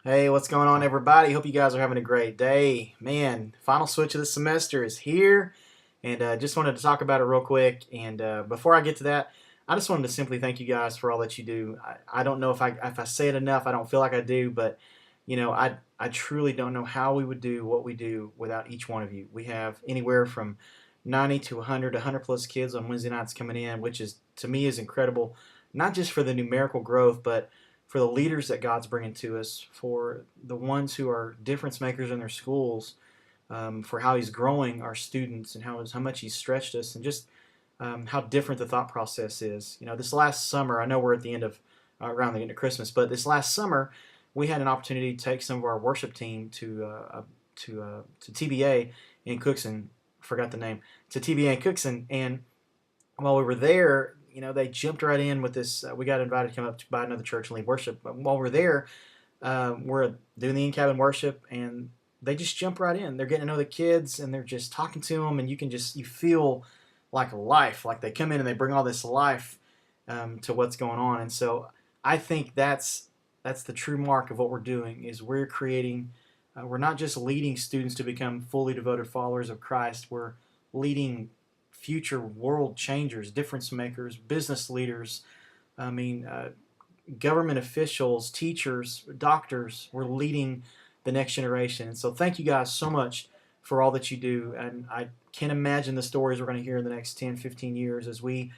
Hey, what's going on, everybody? Hope you guys are having a great day. Man, final switch of the semester is here, and just wanted to talk about it real quick. And before I get to that, I just wanted to simply thank you guys for all that you do. I don't know if I say it enough. I don't feel like I do, but I truly don't know how we would do what we do without each one of you. We have anywhere from 90 to 100, 100 plus kids on Wednesday nights coming in, which is to me is incredible. Not just for the numerical growth, but for the leaders that God's bringing to us, for the ones who are difference makers in their schools, for how He's growing our students and how much He's stretched us, and just how different the thought process is. This last summer, I know we're at the end of around the end of Christmas, but this last summer we had an opportunity to take some of our worship team to TBA in Cookson. Forgot the name, to TBA in Cookson, and while we were there, they jumped right in with this. We got invited to come up by another church and lead worship. But while we're there, we're doing the in-cabin worship, and they just jump right in. They're getting to know the kids, and they're just talking to them, and you feel like life, like they come in and they bring all this life to what's going on. And so I think that's the true mark of what we're doing is we're creating. We're not just leading students to become fully devoted followers of Christ. We're leading future world changers, difference makers, business leaders. I mean, government officials, teachers, doctors. We're leading the next generation. And so thank you guys so much for all that you do. And I can't imagine the stories we're going to hear in the next 10, 15 years as we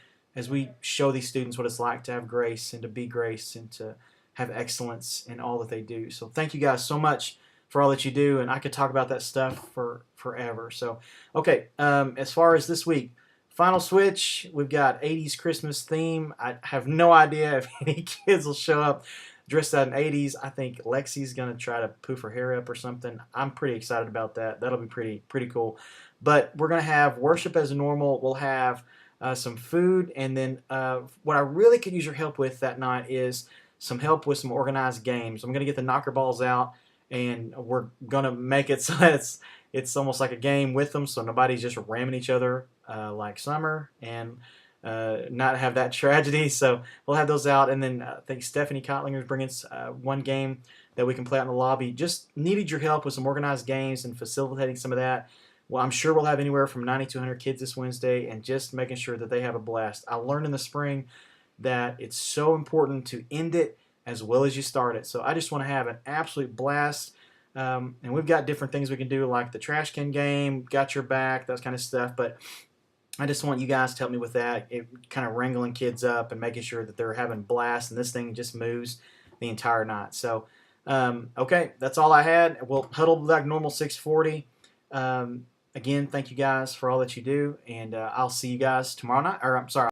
show these students what it's like to have grace and to be grace and to have excellence in all that they do. So thank you guys so much for all that you do, and I could talk about that stuff for forever. So, okay, as far as this week, final switch, we've got 80s Christmas theme. I have no idea if any kids will show up dressed out in 80s. I think Lexi's going to try to poof her hair up or something. I'm pretty excited about that. That'll be pretty cool. But we're going to have worship as normal. We'll have some food, and then what I really could use your help with that night is some help with some organized games. I'm going to get the knocker balls out, and we're gonna make it so it's almost like a game with them, so nobody's just ramming each other like summer, and not have that tragedy. So we'll have those out, and then I think Stephanie Kotlinger is bringing one game that we can play out in the lobby. Just needed your help with some organized games and facilitating some of that. Well, I'm sure we'll have anywhere from 90 to 100 kids this Wednesday, and just making sure that they have a blast. I learned in the spring that it's so important to end it as well as you start it. So I just want to have an absolute blast. And we've got different things we can do, like the trash can game, got your back, that kind of stuff. But I just want you guys to help me with that, kind of wrangling kids up and making sure that they're having blast, and this thing just moves the entire night. So, okay, that's all I had. We'll huddle like normal 6:40. Again, thank you guys for all that you do, and I'll see you guys tomorrow night. Or I'm sorry.